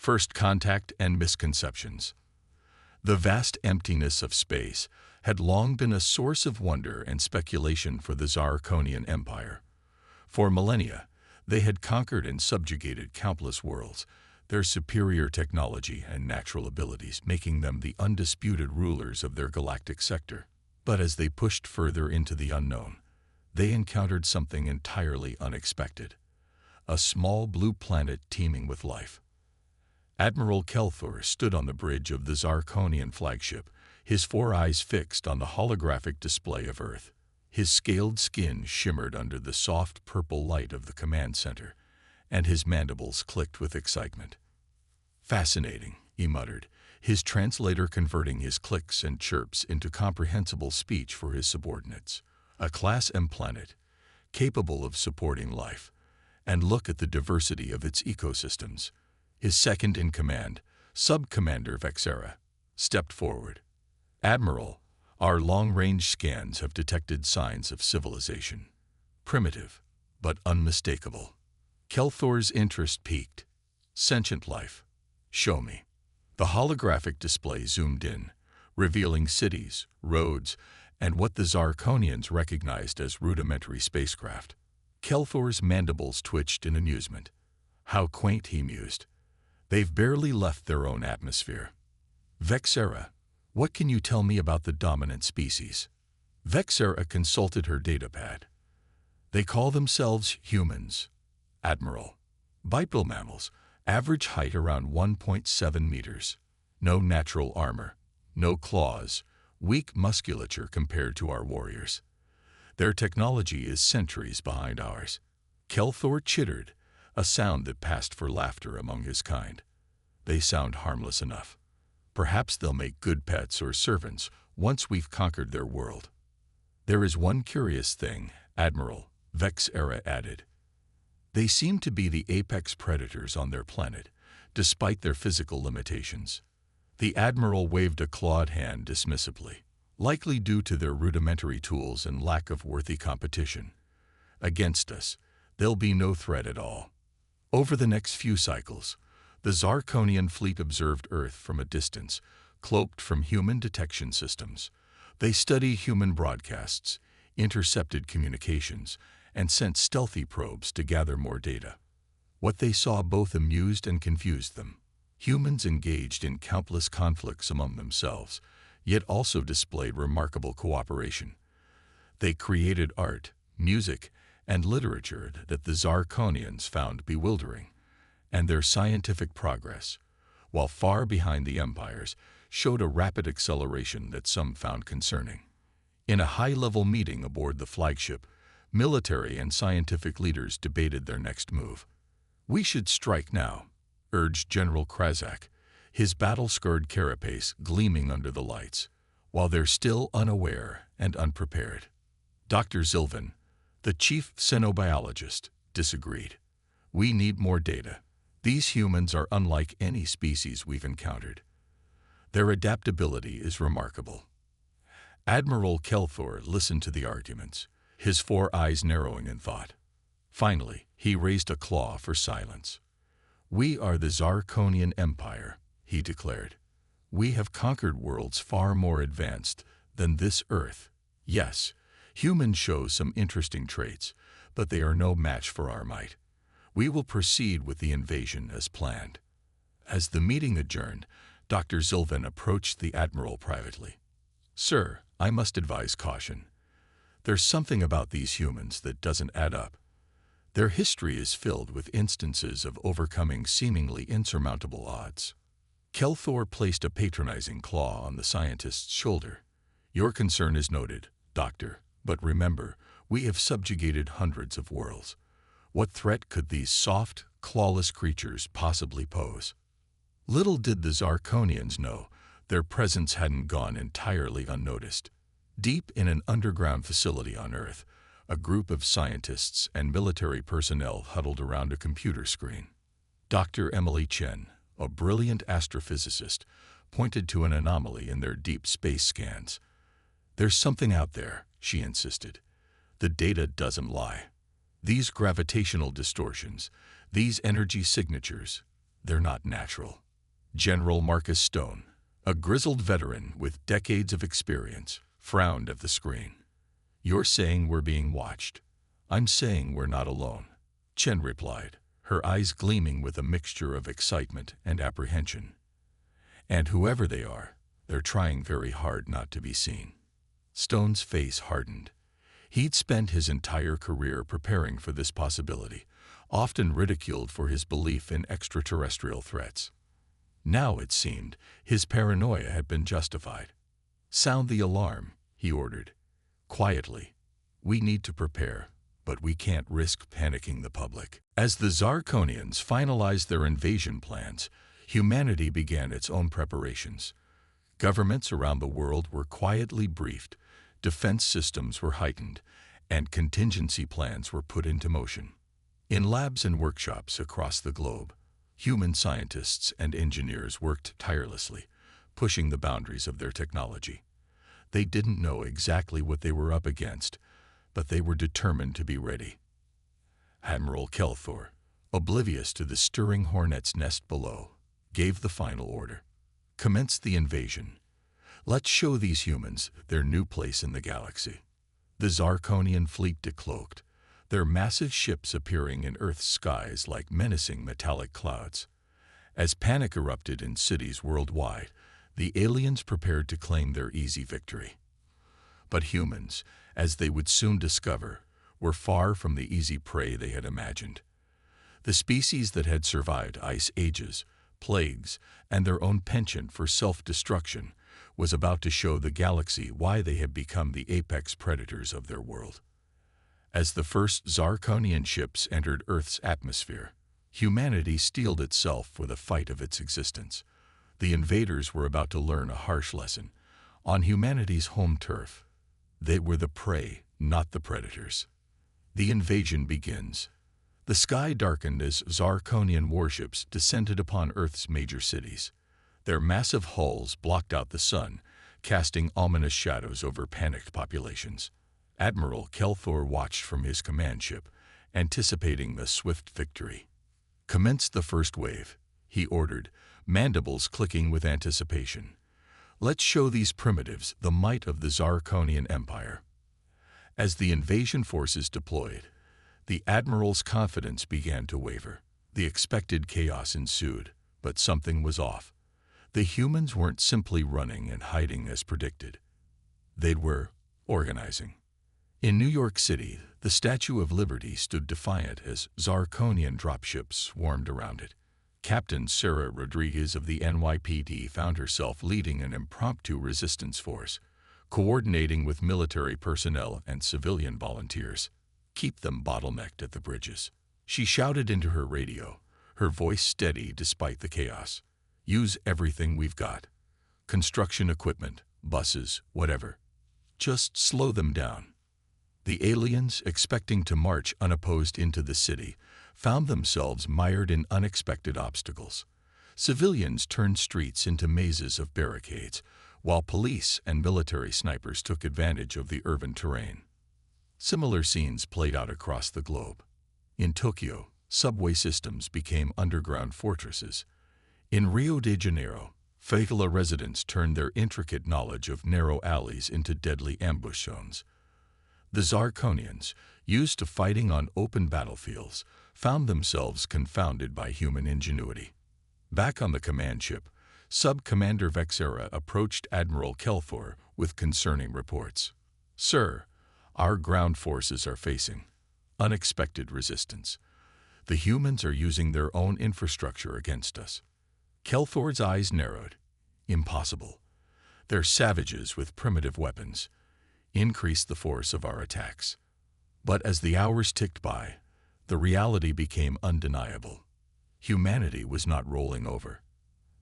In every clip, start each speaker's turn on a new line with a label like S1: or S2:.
S1: First contact and misconceptions. The vast emptiness of space had long been a source of wonder and speculation for the Zirconian Empire. For millennia, they had conquered and subjugated countless worlds, their superior technology and natural abilities making them the undisputed rulers of their galactic sector. But as they pushed further into the unknown, they encountered something entirely unexpected: a small blue planet teeming with life. Admiral Kelthor stood on the bridge of the Zirconian flagship, his four eyes fixed on the holographic display of Earth. His scaled skin shimmered under the soft purple light of the command center, and his mandibles clicked with excitement. "Fascinating," he muttered, his translator converting his clicks and chirps into comprehensible speech for his subordinates. "A Class M planet, capable of supporting life, and look at the diversity of its ecosystems." His second-in-command, Sub-Commander Vexera, stepped forward. "Admiral, our long-range scans have detected signs of civilization. Primitive, but unmistakable." Kelthor's interest peaked. "Sentient life. Show me." The holographic display zoomed in, revealing cities, roads, and what the Zirconians recognized as rudimentary spacecraft. Kelthor's mandibles twitched in amusement. "How quaint," he mused. "They've barely left their own atmosphere." "Vexera, what can you tell me about the dominant species?" Vexera consulted her datapad. "They call themselves humans, Admiral. Bipedal mammals, average height around 1.7 meters. No natural armor, no claws, weak musculature compared to our warriors. Their technology is centuries behind ours." Kelthor chittered, a sound that passed for laughter among his kind. "They sound harmless enough. Perhaps they'll make good pets or servants once we've conquered their world." "There is one curious thing, Admiral," Vexera added. "They seem to be the apex predators on their planet, despite their physical limitations." The Admiral waved a clawed hand dismissively. "Likely due to their rudimentary tools and lack of worthy competition. Against us, they'll be no threat at all." Over the next few cycles, the Zirconian fleet observed Earth from a distance, cloaked from human detection systems. They studied human broadcasts, intercepted communications, and sent stealthy probes to gather more data. What they saw both amused and confused them. Humans engaged in countless conflicts among themselves, yet also displayed remarkable cooperation. They created art, music, and literature that the Zirconians found bewildering, and their scientific progress, while far behind the empires, showed a rapid acceleration that some found concerning. In a high-level meeting aboard the flagship, military and scientific leaders debated their next move. "We should strike now," urged General Krazak, his battle-scarred carapace gleaming under the lights, "while they're still unaware and unprepared." Dr. Zilvan, the chief xenobiologist, disagreed. "We need more data. These humans are unlike any species we've encountered. Their adaptability is remarkable." Admiral Kelthor listened to the arguments, his four eyes narrowing in thought. Finally, he raised a claw for silence. "We are the Zirconian Empire," he declared. "We have conquered worlds far more advanced than this Earth. Yes, humans show some interesting traits, but they are no match for our might. We will proceed with the invasion as planned." As the meeting adjourned, Dr. Zilvan approached the Admiral privately. "Sir, I must advise caution. There's something about these humans that doesn't add up. Their history is filled with instances of overcoming seemingly insurmountable odds." Kelthor placed a patronizing claw on the scientist's shoulder. "Your concern is noted, Doctor, but remember, we have subjugated hundreds of worlds. What threat could these soft, clawless creatures possibly pose?" Little did the Zirconians know their presence hadn't gone entirely unnoticed. Deep in an underground facility on Earth, a group of scientists and military personnel huddled around a computer screen. Dr. Emily Chen, a brilliant astrophysicist, pointed to an anomaly in their deep space scans. "There's something out there," she insisted. "The data doesn't lie. These gravitational distortions, these energy signatures, They're not natural. General Marcus Stone, a grizzled veteran with decades of experience, frowned at the screen. You're saying we're being watched. I'm saying we're not alone, Chen replied, her eyes gleaming with a mixture of excitement and apprehension. And whoever they are, they're trying very hard not to be seen. Stone's face hardened. He'd spent his entire career preparing for this possibility, often ridiculed for his belief in extraterrestrial threats. Now, it seemed, his paranoia had been justified. Sound the alarm, he ordered. Quietly. We need to prepare, but we can't risk panicking the public. As the Zarkonians finalized their invasion plans, humanity began its own preparations. Governments around the world were quietly briefed, defense systems were heightened, and contingency plans were put into motion. In labs and workshops across the globe, human scientists and engineers worked tirelessly, pushing the boundaries of their technology. They didn't know exactly what they were up against, but they were determined to be ready. Admiral Kelthor, oblivious to the stirring hornet's nest below, gave the final order. Commence the invasion. Let's show these humans their new place in the galaxy. The Zarkonian fleet decloaked, their massive ships appearing in Earth's skies like menacing metallic clouds. As panic erupted in cities worldwide, the aliens prepared to claim their easy victory. But humans, as they would soon discover, were far from the easy prey they had imagined. The species that had survived ice ages, plagues, and their own penchant for self-destruction was about to show the galaxy why they had become the apex predators of their world. As the first Zarkonian ships entered Earth's atmosphere, humanity steeled itself for the fight of its existence. The invaders were about to learn a harsh lesson. On humanity's home turf, they were the prey, not the predators. The invasion begins. The sky darkened as Zarkonian warships descended upon Earth's major cities. Their massive hulls blocked out the sun, casting ominous shadows over panicked populations. Admiral Kelthor watched from his command ship, anticipating the swift victory. Commence the first wave, he ordered, mandibles clicking with anticipation. Let's show these primitives the might of the Zarkonian Empire. As the invasion forces deployed, the Admiral's confidence began to waver. The expected chaos ensued, but something was off. The humans weren't simply running and hiding as predicted. They were organizing. In New York City, the Statue of Liberty stood defiant as Zarkonian dropships swarmed around it. Captain Sarah Rodriguez of the NYPD found herself leading an impromptu resistance force, coordinating with military personnel and civilian volunteers. Keep them bottlenecked at the bridges. She shouted into her radio, her voice steady despite the chaos. Use everything we've got. Construction equipment, buses, whatever. Just slow them down. The aliens, expecting to march unopposed into the city, found themselves mired in unexpected obstacles. Civilians turned streets into mazes of barricades, while police and military snipers took advantage of the urban terrain. Similar scenes played out across the globe. In Tokyo, subway systems became underground fortresses. In Rio de Janeiro, favela residents turned their intricate knowledge of narrow alleys into deadly ambush zones. The Zarkonians, used to fighting on open battlefields, found themselves confounded by human ingenuity. Back on the command ship, Sub-Commander Vexera approached Admiral Kelthor with concerning reports. Sir, our ground forces are facing unexpected resistance. The humans are using their own infrastructure against us. Kelthor's eyes narrowed. Impossible. They're savages with primitive weapons. Increase the force of our attacks. But as the hours ticked by, the reality became undeniable. Humanity was not rolling over.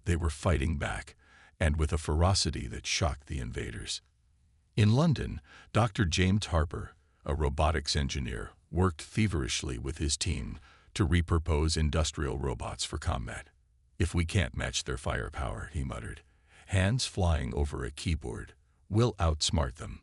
S1: They were fighting back, and with a ferocity that shocked the invaders. In London, Dr. James Harper, a robotics engineer, worked feverishly with his team to repurpose industrial robots for combat. If we can't match their firepower, he muttered, hands flying over a keyboard, we'll outsmart them.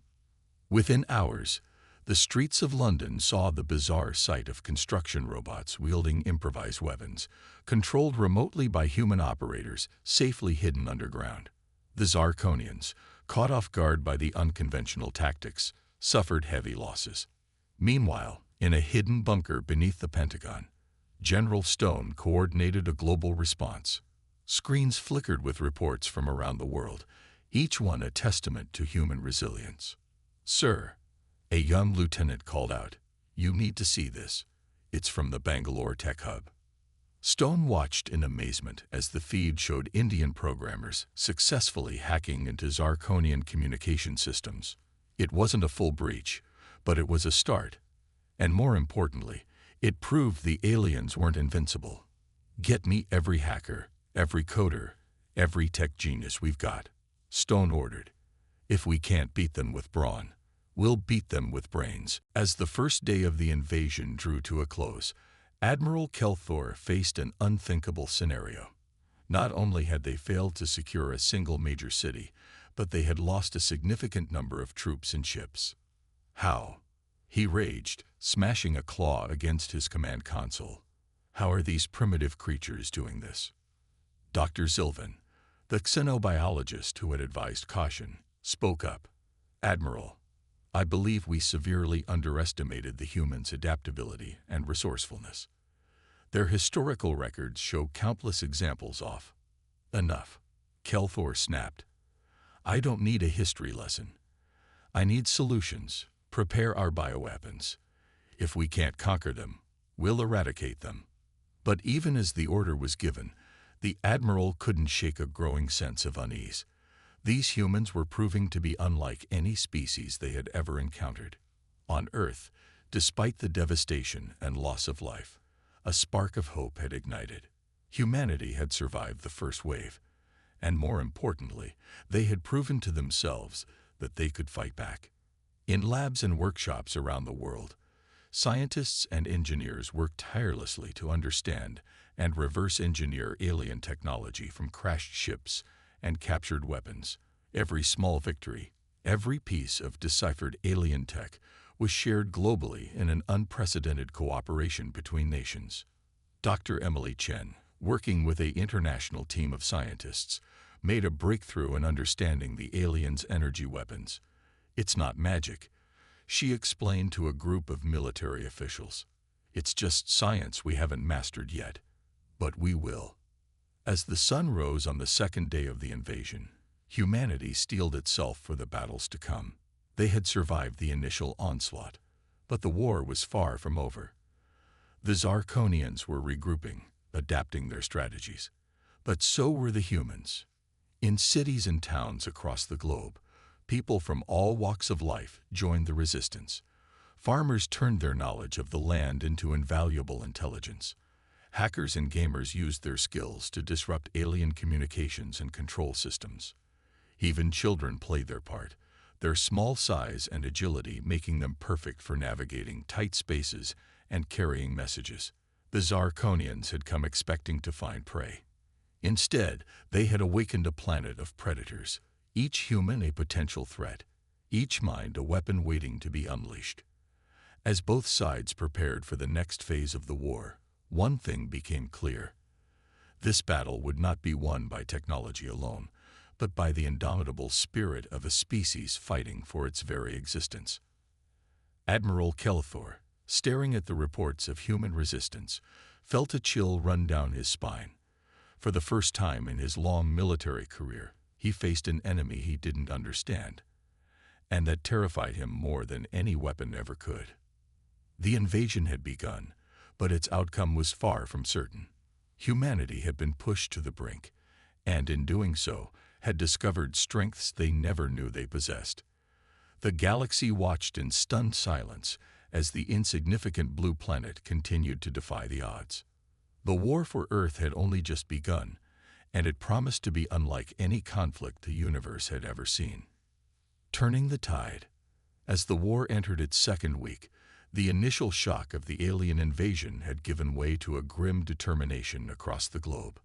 S1: Within hours, The streets of London saw the bizarre sight of construction robots wielding improvised weapons, controlled remotely by human operators, safely hidden underground. The Zarkonians, caught off guard by the unconventional tactics, suffered heavy losses. Meanwhile, in a hidden bunker beneath the Pentagon, General Stone coordinated a global response. Screens flickered with reports from around the world, each one a testament to human resilience. "Sir," a young lieutenant called out, "you need to see this. It's from the Bangalore Tech Hub." Stone watched in amazement as the feed showed Indian programmers successfully hacking into Zarkonian communication systems. It wasn't a full breach, but it was a start. And more importantly, it proved the aliens weren't invincible. "Get me every hacker, every coder, every tech genius we've got," Stone ordered. "If we can't beat them with brawn, we'll beat them with brains." As the first day of the invasion drew to a close, Admiral Kelthor faced an unthinkable scenario. Not only had they failed to secure a single major city, but they had lost a significant number of troops and ships. How? He raged, smashing a claw against his command console. How are these primitive creatures doing this? Dr. Zilvan, the xenobiologist who had advised caution, spoke up. "Admiral, I believe we severely underestimated the humans' adaptability and resourcefulness. Their historical records show countless examples of." "Enough," Kelthor snapped. "I don't need a history lesson. I need solutions. Prepare our bioweapons. If we can't conquer them, we'll eradicate them." But even as the order was given, the Admiral couldn't shake a growing sense of unease. These humans were proving to be unlike any species they had ever encountered. On Earth, despite the devastation and loss of life, a spark of hope had ignited. Humanity had survived the first wave, and more importantly, they had proven to themselves that they could fight back. In labs and workshops around the world, scientists and engineers worked tirelessly to understand and reverse engineer alien technology from crashed ships and captured weapons. Every small victory, every piece of deciphered alien tech was shared globally in an unprecedented cooperation between nations. Dr. Emily Chen, working with an international team of scientists, made a breakthrough in understanding the aliens' energy weapons. "It's not magic," she explained to a group of military officials. "It's just science we haven't mastered yet. But we will." As the sun rose on the second day of the invasion, humanity steeled itself for the battles to come. They had survived the initial onslaught, but the war was far from over. The Zarkonians were regrouping, adapting their strategies. But so were the humans. In cities and towns across the globe, people from all walks of life joined the resistance. Farmers turned their knowledge of the land into invaluable intelligence. Hackers and gamers used their skills to disrupt alien communications and control systems. Even children played their part, their small size and agility making them perfect for navigating tight spaces and carrying messages. The Zarkonians had come expecting to find prey. Instead, they had awakened a planet of predators, each human a potential threat, each mind a weapon waiting to be unleashed. As both sides prepared for the next phase of the war, one thing became clear. This battle would not be won by technology alone, but by the indomitable spirit of a species fighting for its very existence. Admiral Kelthor, staring at the reports of human resistance, felt a chill run down his spine. For the first time in his long military career, he faced an enemy he didn't understand, and that terrified him more than any weapon ever could. The invasion had begun, but its outcome was far from certain. Humanity had been pushed to the brink, and in doing so, had discovered strengths they never knew they possessed. The galaxy watched in stunned silence as the insignificant blue planet continued to defy the odds. The war for Earth had only just begun, and it promised to be unlike any conflict the universe had ever seen. Turning the tide. As the war entered its second week, the initial shock of the alien invasion had given way to a grim determination across the globe.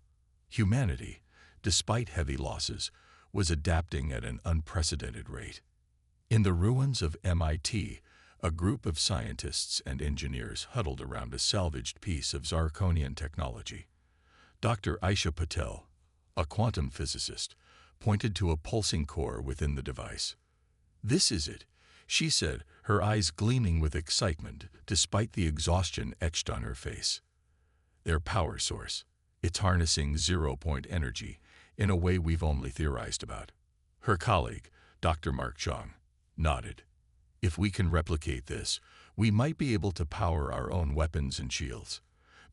S1: Humanity, despite heavy losses, was adapting at an unprecedented rate. In the ruins of MIT, A group of scientists and engineers huddled around a salvaged piece of Zirconian technology. Dr. Aisha Patel, a quantum physicist, pointed to a pulsing core within the device. "This is it," she said, her eyes gleaming with excitement despite the exhaustion etched on her face. "Their power source. It's harnessing zero-point energy in a way we've only theorized about." Her colleague, Dr. Mark Chong, nodded. "If we can replicate this, we might be able to power our own weapons and shields,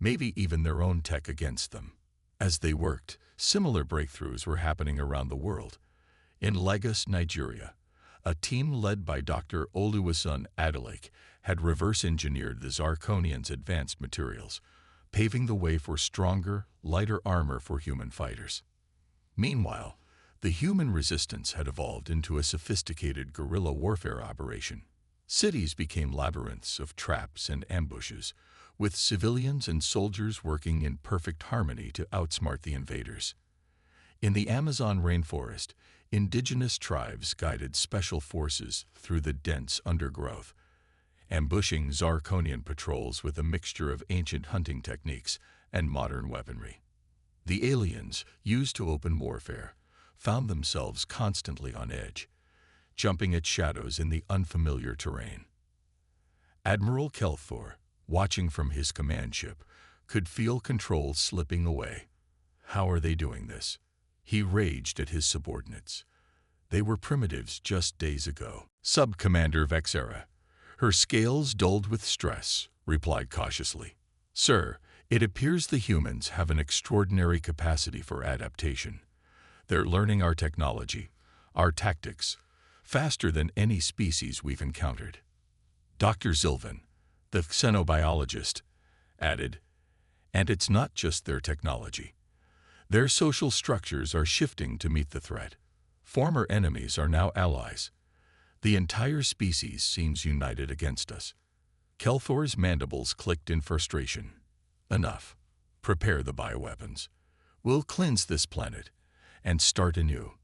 S1: maybe even their own tech against them." As they worked, similar breakthroughs were happening around the world. In Lagos, Nigeria, a team led by Dr. Oluwaseun Adeleke had reverse-engineered the Zirconians' advanced materials, paving the way for stronger, lighter armor for human fighters. Meanwhile, the human resistance had evolved into a sophisticated guerrilla warfare operation. Cities became labyrinths of traps and ambushes, with civilians and soldiers working in perfect harmony to outsmart the invaders. In the Amazon rainforest, indigenous tribes guided special forces through the dense undergrowth, ambushing Zirconian patrols with a mixture of ancient hunting techniques and modern weaponry. The aliens, used to open warfare, found themselves constantly on edge, jumping at shadows in the unfamiliar terrain. Admiral Kelthor, watching from his command ship, could feel control slipping away. "How are they doing this?" he raged at his subordinates. "They were primitives just days ago." Sub-Commander Vexera, her scales dulled with stress, replied cautiously, "Sir, it appears the humans have an extraordinary capacity for adaptation. They're learning our technology, our tactics, faster than any species we've encountered." Dr. Zilvan, the xenobiologist, added, "And it's not just their technology. Their social structures are shifting to meet the threat. Former enemies are now allies. The entire species seems united against us." Kelthor's mandibles clicked in frustration. "Enough. Prepare the bioweapons. We'll cleanse this planet and start anew."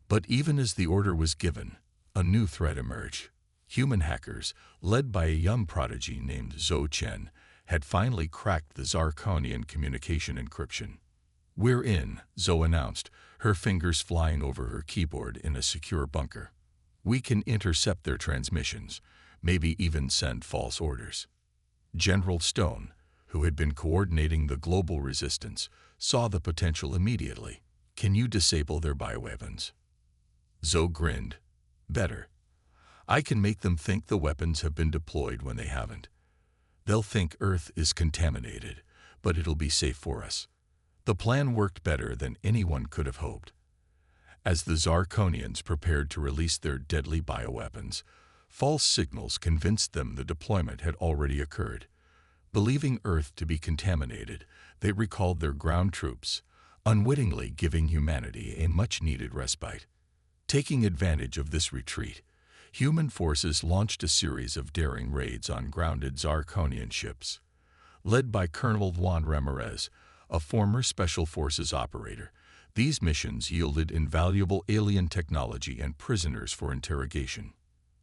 S1: But even as the order was given, a new threat emerged. Human hackers, led by a young prodigy named Zhou Chen, had finally cracked the Zirconian communication encryption. "We're in," Zhou announced, her fingers flying over her keyboard in a secure bunker. "We can intercept their transmissions, maybe even send false orders." General Stone, who had been coordinating the global resistance, saw the potential immediately. "Can you disable their bioweapons?" Zhou grinned. "Better. I can make them think the weapons have been deployed when they haven't. They'll think Earth is contaminated, but it'll be safe for us." The plan worked better than anyone could have hoped. As the Zirconians prepared to release their deadly bioweapons, false signals convinced them the deployment had already occurred. Believing Earth to be contaminated, they recalled their ground troops, unwittingly giving humanity a much-needed respite. Taking advantage of this retreat, human forces launched a series of daring raids on grounded Zirconian ships. Led by Colonel Juan Ramirez, a former Special Forces operator, these missions yielded invaluable alien technology and prisoners for interrogation.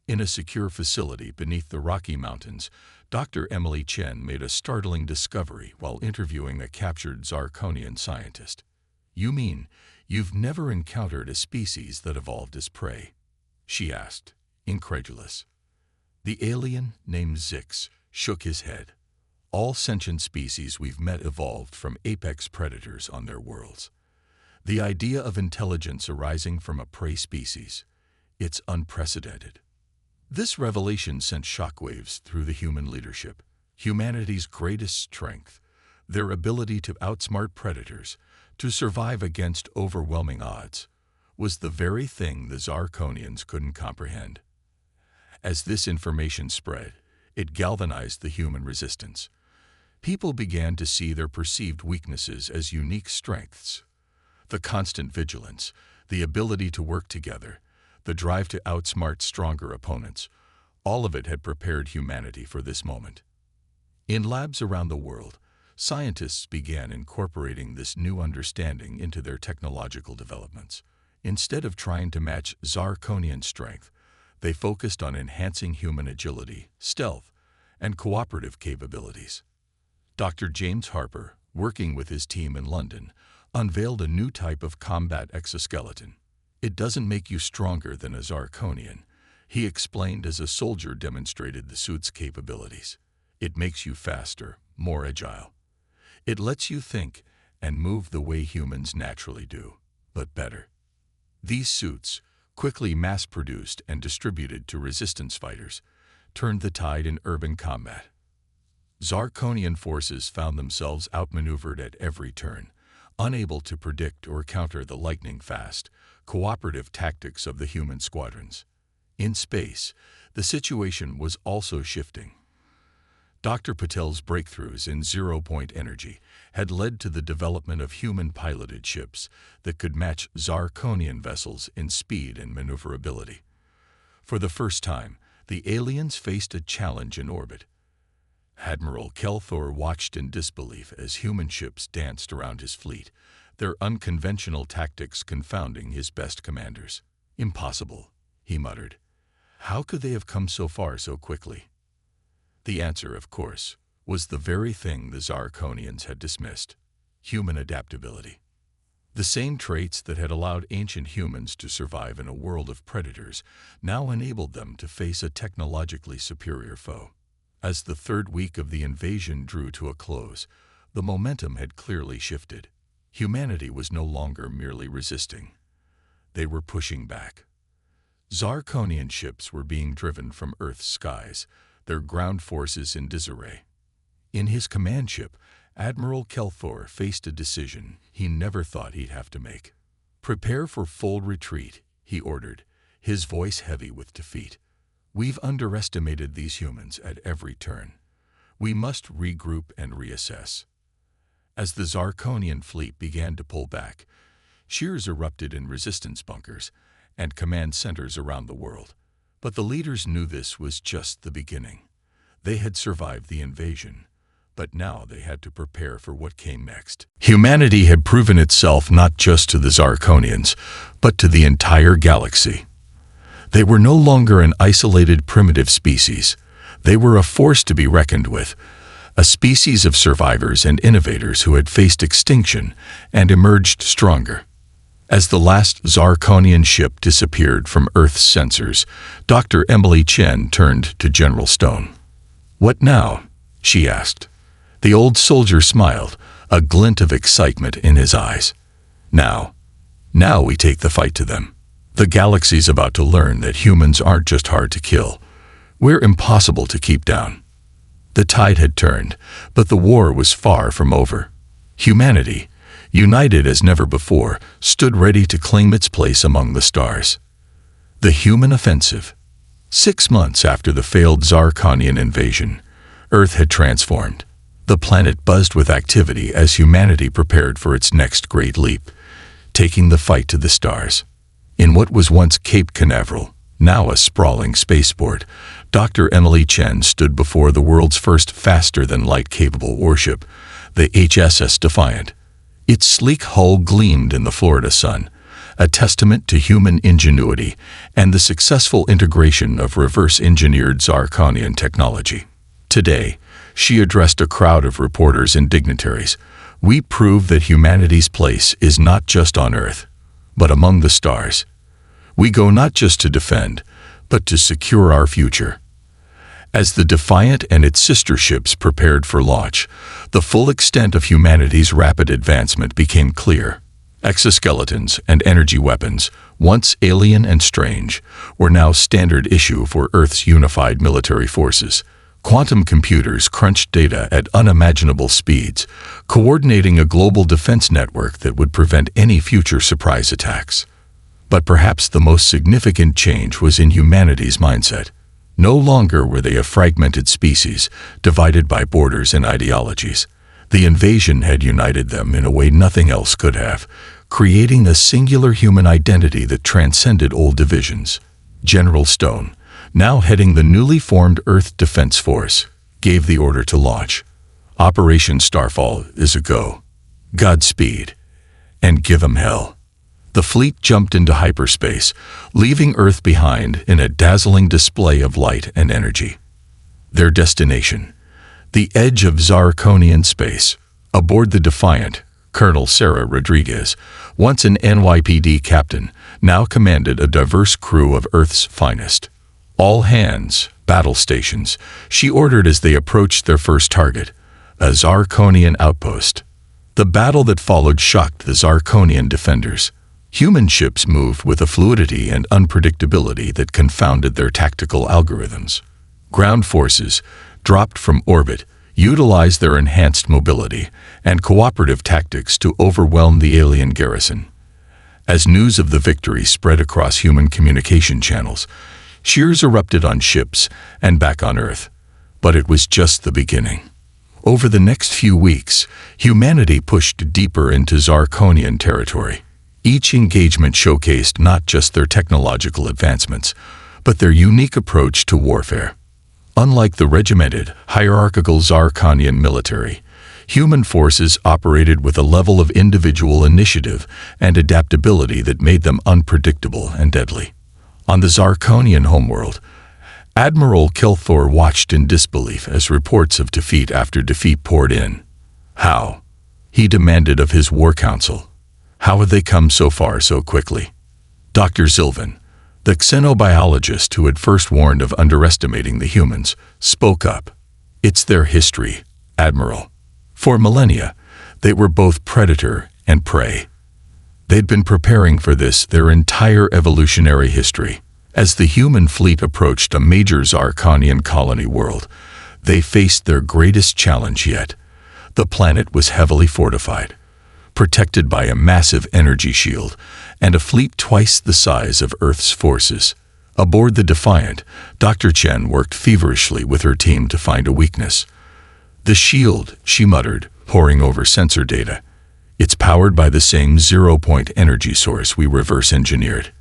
S1: In a secure facility beneath the Rocky Mountains, Dr. Emily Chen made a startling discovery while interviewing a captured Zirconian scientist. "You mean you've never encountered a species that evolved as prey?" she asked, incredulous. The alien, named Zix, shook his head. "All sentient species we've met evolved from apex predators on their worlds. The idea of intelligence arising from a prey species, it's unprecedented." This revelation sent shockwaves through the human leadership. Humanity's greatest strength, their ability to outsmart predators, to survive against overwhelming odds, was the very thing the Zirconians couldn't comprehend. As this information spread, it galvanized the human resistance. People began to see their perceived weaknesses as unique strengths. The constant vigilance, the ability to work together, the drive to outsmart stronger opponents, all of it had prepared humanity for this moment. In labs around the world, scientists began incorporating this new understanding into their technological developments. Instead of trying to match Zirconian strength, They focused on enhancing human agility, stealth, and cooperative capabilities. Dr. James Harper, working with his team in London, unveiled a new type of combat exoskeleton. "It doesn't make you stronger than a Zarkonian," he explained as a soldier demonstrated the suit's capabilities. "It makes you faster, more agile. It lets you think and move the way humans naturally do, but better." These suits, quickly mass-produced and distributed to resistance fighters, turned the tide in urban combat. Zarkonian forces found themselves outmaneuvered at every turn, unable to predict or counter the lightning-fast, cooperative tactics of the human squadrons. In space, the situation was also shifting. Dr. Patel's breakthroughs in zero-point energy had led to the development of human-piloted ships that could match Zarkonian vessels in speed and maneuverability. For the first time, the aliens faced a challenge in orbit. Admiral Kelthor watched in disbelief as human ships danced around his fleet, their unconventional tactics confounding his best commanders. "Impossible," he muttered. "How could they have come so far so quickly?" The answer, of course, was the very thing the Zarkonians had dismissed: human adaptability. The same traits that had allowed ancient humans to survive in a world of predators now enabled them to face a technologically superior foe. As the third week of the invasion drew to a close, the momentum had clearly shifted. Humanity was no longer merely resisting. They were pushing back. Zarkonian ships were being driven from Earth's skies, their ground forces in disarray. In his command ship, Admiral Kelthor faced a decision he never thought he'd have to make. "Prepare for full retreat," he ordered, his voice heavy with defeat. "We've underestimated these humans at every turn. We must regroup and reassess." As the Zarkonian fleet began to pull back, shears erupted in resistance bunkers and command centers around the world. But the leaders knew this was just the beginning. They had survived the invasion, but now they had to prepare for what came next. Humanity had proven itself not just to the Zarkonians, but to the entire galaxy. They were no longer an isolated primitive species. They were a force to be reckoned with, a species of survivors and innovators who had faced extinction and emerged stronger. As the last Zarkonian ship disappeared from Earth's sensors, Dr. Emily Chen turned to General Stone. "What now?" she asked. The old soldier smiled, a glint of excitement in his eyes. Now we take the fight to them. The galaxy's about to learn that humans aren't just hard to kill. We're impossible to keep down." The tide had turned, but the war was far from over. Humanity, united as never before, stood ready to claim its place among the stars. The human offensive. 6 months after the failed Zarkonian invasion, Earth had transformed. The planet buzzed with activity as humanity prepared for its next great leap, taking the fight to the stars. In what was once Cape Canaveral, now a sprawling spaceport, Dr. Emily Chen stood before the world's first faster-than-light-capable warship, the HSS Defiant. Its sleek hull gleamed in the Florida sun, a testament to human ingenuity and the successful integration of reverse-engineered Zarkonian technology. Today, she addressed a crowd of reporters and dignitaries. "We prove that humanity's place is not just on Earth, but among the stars. We go not just to defend, but to secure our future." As the Defiant and its sister ships prepared for launch, the full extent of humanity's rapid advancement became clear. Exoskeletons and energy weapons, once alien and strange, were now standard issue for Earth's unified military forces. Quantum computers crunched data at unimaginable speeds, coordinating a global defense network that would prevent any future surprise attacks. But perhaps the most significant change was in humanity's mindset. No longer were they a fragmented species, divided by borders and ideologies. The invasion had united them in a way nothing else could have, creating a singular human identity that transcended old divisions. General Stone, now heading the newly formed Earth Defense Force, gave the order to launch. "Operation Starfall is a go. Godspeed. And give 'em hell." The fleet jumped into hyperspace, leaving Earth behind in a dazzling display of light and energy. Their destination: the edge of Zarkonian space. Aboard the Defiant, Colonel Sarah Rodriguez, once an NYPD captain, now commanded a diverse crew of Earth's finest. All hands, battle stations, she ordered as they approached their first target, a Zarkonian outpost. The battle that followed shocked the Zarkonian defenders. Human ships moved with a fluidity and unpredictability that confounded their tactical algorithms. Ground forces, dropped from orbit, utilized their enhanced mobility and cooperative tactics to overwhelm the alien garrison. As news of the victory spread across human communication channels, cheers erupted on ships and back on Earth. But it was just the beginning. Over the next few weeks, humanity pushed deeper into Zarkonian territory. Each engagement showcased not just their technological advancements, but their unique approach to warfare. Unlike the regimented, hierarchical Zarkonian military, human forces operated with a level of individual initiative and adaptability that made them unpredictable and deadly. On the Zarkonian homeworld, Admiral Kelthor watched in disbelief as reports of defeat after defeat poured in. How? He demanded of his war council. How had they come so far so quickly? Dr. Zilvan, the xenobiologist who had first warned of underestimating the humans, spoke up. It's their history, Admiral. For millennia, they were both predator and prey. They'd been preparing for this their entire evolutionary history. As the human fleet approached a major Zarkonian colony world, they faced their greatest challenge yet. The planet was heavily fortified, protected by a massive energy shield and a fleet twice the size of Earth's forces. Aboard the Defiant, Dr. Chen worked feverishly with her team to find a weakness. The shield, she muttered, poring over sensor data. It's powered by the same zero-point energy source we reverse-engineered.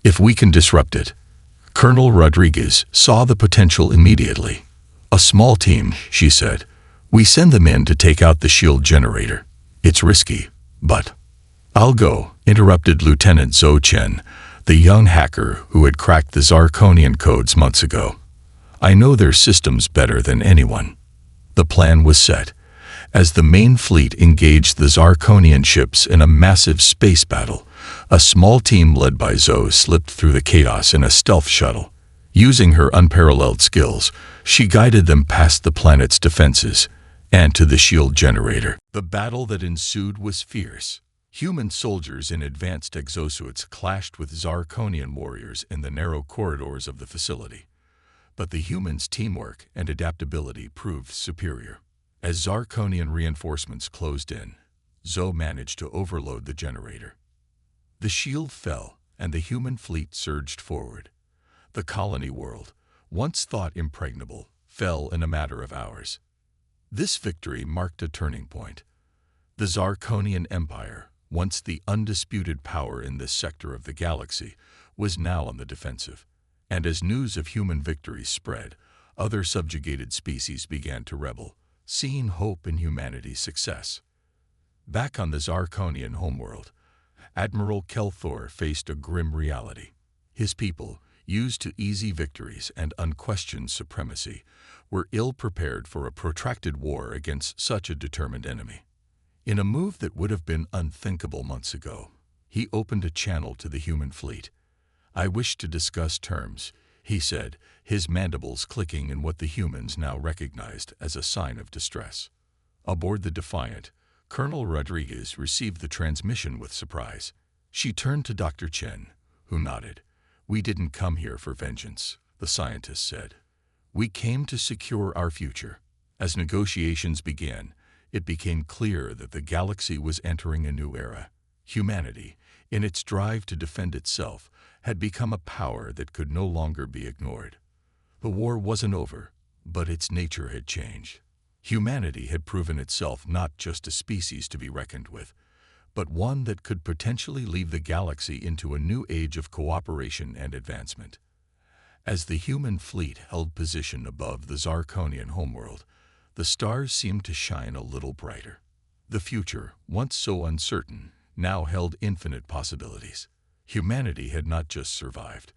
S1: If we can disrupt it. Colonel Rodriguez saw the potential immediately. A small team, she said. We send them in to take out the shield generator. It's risky, but... I'll go, interrupted Lieutenant Zhou Chen, the young hacker who had cracked the Zarkonian codes months ago. I know their systems better than anyone. The plan was set. As the main fleet engaged the Zarkonian ships in a massive space battle, a small team led by Zhou slipped through the chaos in a stealth shuttle. Using her unparalleled skills, she guided them past the planet's defenses and to the shield generator. The battle that ensued was fierce. Human soldiers in advanced exosuits clashed with Zarkonian warriors in the narrow corridors of the facility. But the humans' teamwork and adaptability proved superior. As Zarkonian reinforcements closed in, Zhou managed to overload the generator. The shield fell, and the human fleet surged forward. The colony world, once thought impregnable, fell in a matter of hours. This victory marked a turning point. The Zarkonian Empire, once the undisputed power in this sector of the galaxy, was now on the defensive. And as news of human victories spread, other subjugated species began to rebel, seeing hope in humanity's success. Back on the Zarkonian homeworld, Admiral Kelthor faced a grim reality. His people, used to easy victories and unquestioned supremacy, were ill-prepared for a protracted war against such a determined enemy. In a move that would have been unthinkable months ago, he opened a channel to the human fleet. I wish to discuss terms, he said, his mandibles clicking in what the humans now recognized as a sign of distress. Aboard the Defiant, Colonel Rodriguez received the transmission with surprise. She turned to Dr. Chen, who nodded. We didn't come here for vengeance, the scientist said. We came to secure our future. As negotiations began, it became clear that the galaxy was entering a new era. Humanity, in its drive to defend itself, had become a power that could no longer be ignored. The war wasn't over, but its nature had changed. Humanity had proven itself not just a species to be reckoned with, but one that could potentially lead the galaxy into a new age of cooperation and advancement. As the human fleet held position above the Zarkonian homeworld, the stars seemed to shine a little brighter. The future, once so uncertain, now held infinite possibilities. Humanity had not just survived,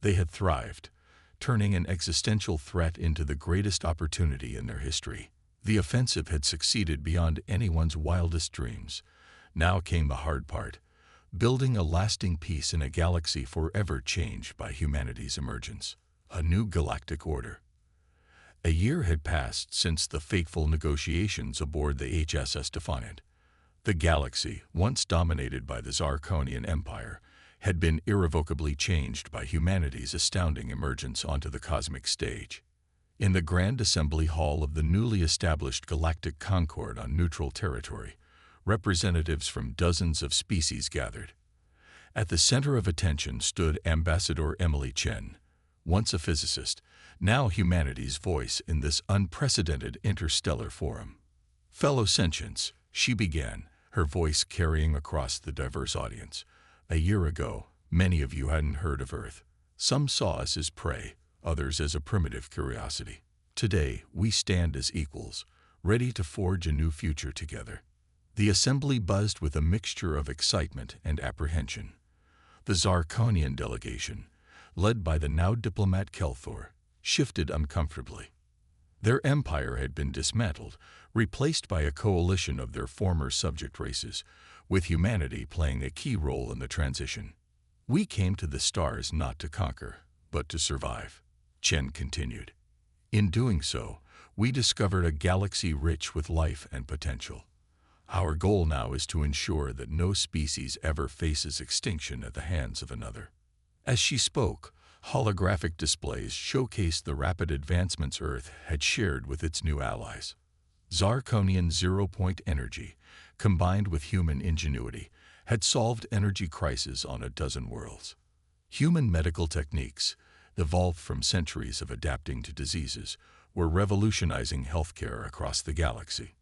S1: they had thrived, turning an existential threat into the greatest opportunity in their history. The offensive had succeeded beyond anyone's wildest dreams. Now came the hard part, building a lasting peace in a galaxy forever changed by humanity's emergence. A new galactic order. A year had passed since the fateful negotiations aboard the HSS Defiant. The galaxy, once dominated by the Zarkonian Empire, had been irrevocably changed by humanity's astounding emergence onto the cosmic stage. In the Grand Assembly Hall of the newly established Galactic Concord on neutral territory, representatives from dozens of species gathered. At the center of attention stood Ambassador Emily Chen, once a physicist, now humanity's voice in this unprecedented interstellar forum. Fellow sentients, she began, her voice carrying across the diverse audience. A year ago, many of you hadn't heard of Earth. Some saw us as prey, others as a primitive curiosity. Today, we stand as equals, ready to forge a new future together. The assembly buzzed with a mixture of excitement and apprehension. The Zarkonian delegation, led by the now diplomat Kelthor, shifted uncomfortably. Their empire had been dismantled, replaced by a coalition of their former subject races, with humanity playing a key role in the transition. We came to the stars not to conquer, but to survive, Chen continued. In doing so, we discovered a galaxy rich with life and potential. Our goal now is to ensure that no species ever faces extinction at the hands of another. As she spoke, holographic displays showcased the rapid advancements Earth had shared with its new allies. Zarkonian zero-point energy, combined with human ingenuity, had solved energy crises on a dozen worlds. Human medical techniques, evolved from centuries of adapting to diseases, were revolutionizing healthcare across the galaxy.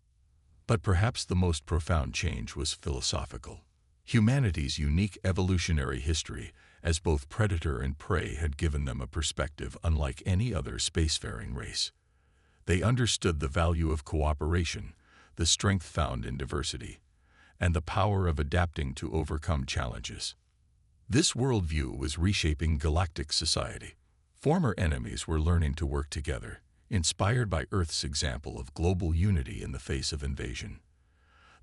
S1: But perhaps the most profound change was philosophical. Humanity's unique evolutionary history as both predator and prey had given them a perspective unlike any other spacefaring race. They understood the value of cooperation, the strength found in diversity, and the power of adapting to overcome challenges. This worldview was reshaping galactic society. Former enemies were learning to work together, inspired by Earth's example of global unity in the face of invasion.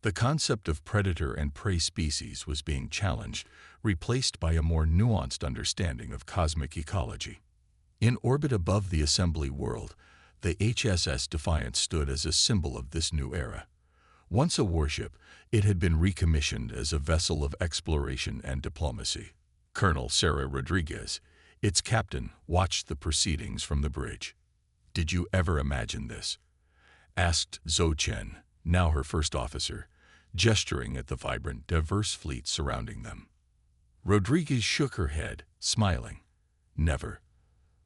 S1: The concept of predator and prey species was being challenged, replaced by a more nuanced understanding of cosmic ecology. In orbit above the assembly world, the HSS Defiant stood as a symbol of this new era. Once a warship, it had been recommissioned as a vessel of exploration and diplomacy. Colonel Sarah Rodriguez, its captain, watched the proceedings from the bridge. "Did you ever imagine this?" asked Zhou Chen, now her first officer, gesturing at the vibrant, diverse fleet surrounding them. Rodriguez shook her head, smiling. "Never.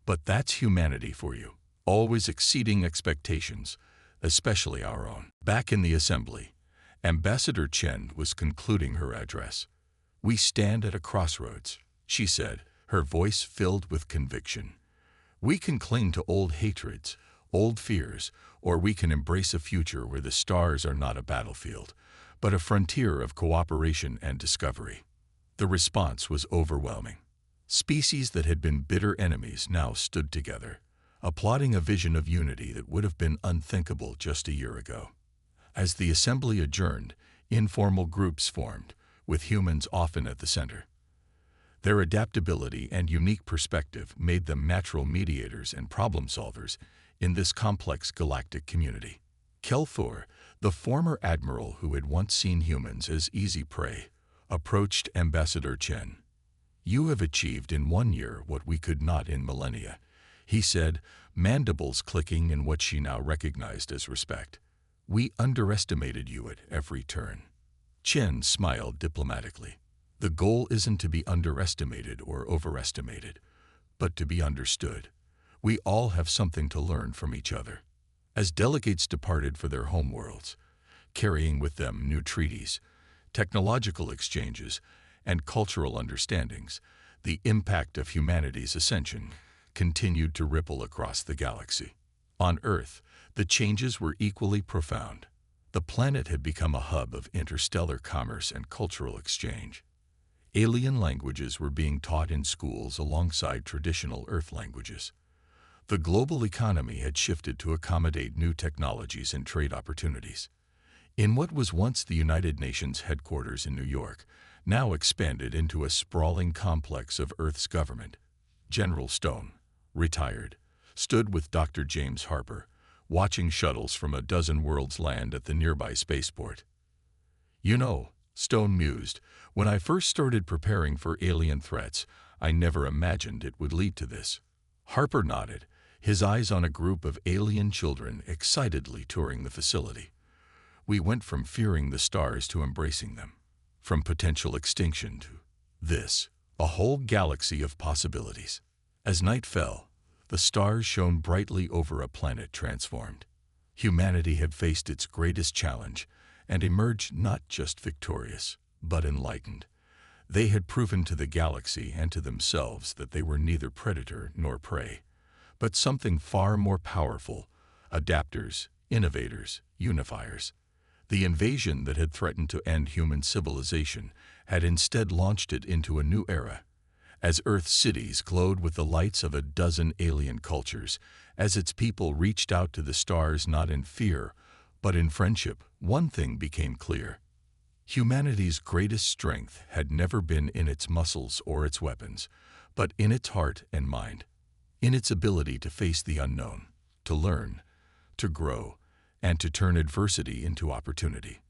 S1: But that's humanity for you, always exceeding expectations, especially our own." Back in the assembly, Ambassador Chen was concluding her address. "We stand at a crossroads," she said, her voice filled with conviction. "We can cling to old hatreds, old fears, or we can embrace a future where the stars are not a battlefield, but a frontier of cooperation and discovery." The response was overwhelming. Species that had been bitter enemies now stood together, applauding a vision of unity that would have been unthinkable just a year ago. As the assembly adjourned, informal groups formed, with humans often at the center. Their adaptability and unique perspective made them natural mediators and problem solvers in this complex galactic community. Kelthor, the former admiral who had once seen humans as easy prey, approached Ambassador Chen. "You have achieved in 1 year what we could not in millennia," he said, mandibles clicking in what she now recognized as respect. "We underestimated you at every turn." Chen smiled diplomatically. "The goal isn't to be underestimated or overestimated, but to be understood. We all have something to learn from each other." As delegates departed for their homeworlds, carrying with them new treaties, technological exchanges, and cultural understandings, the impact of humanity's ascension continued to ripple across the galaxy. On Earth, the changes were equally profound. The planet had become a hub of interstellar commerce and cultural exchange. Alien languages were being taught in schools alongside traditional Earth languages. The global economy had shifted to accommodate new technologies and trade opportunities. In what was once the United Nations headquarters in New York, now expanded into a sprawling complex of Earth's government, General Stone, retired, stood with Dr. James Harper, watching shuttles from a dozen worlds land at the nearby spaceport. "You know," Stone mused, "when I first started preparing for alien threats, I never imagined it would lead to this." Harper nodded, his eyes on a group of alien children excitedly touring the facility. "We went from fearing the stars to embracing them, from potential extinction to this, a whole galaxy of possibilities." As night fell, the stars shone brightly over a planet transformed. Humanity had faced its greatest challenge and emerged not just victorious, but enlightened. They had proven to the galaxy and to themselves that they were neither predator nor prey, but something far more powerful: adapters, innovators, unifiers. The invasion that had threatened to end human civilization had instead launched it into a new era. As Earth's cities glowed with the lights of a dozen alien cultures, as its people reached out to the stars not in fear, but in friendship, one thing became clear. Humanity's greatest strength had never been in its muscles or its weapons, but in its heart and mind, in its ability to face the unknown, to learn, to grow, and to turn adversity into opportunity.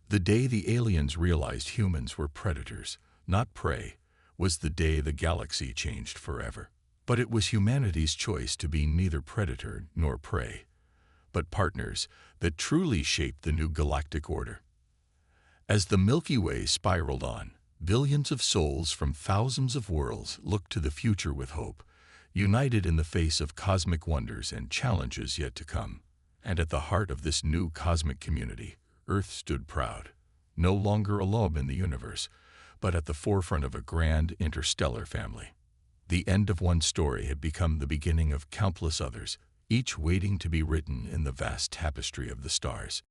S1: The day the aliens realized humans were predators, not prey, was the day the galaxy changed forever. But it was humanity's choice to be neither predator nor prey, but partners, that truly shaped the new galactic order. As the Milky Way spiraled on, billions of souls from thousands of worlds looked to the future with hope, united in the face of cosmic wonders and challenges yet to come. And at the heart of this new cosmic community, Earth stood proud, no longer alone in the universe, but at the forefront of a grand interstellar family. The end of one story had become the beginning of countless others, each waiting to be written in the vast tapestry of the stars.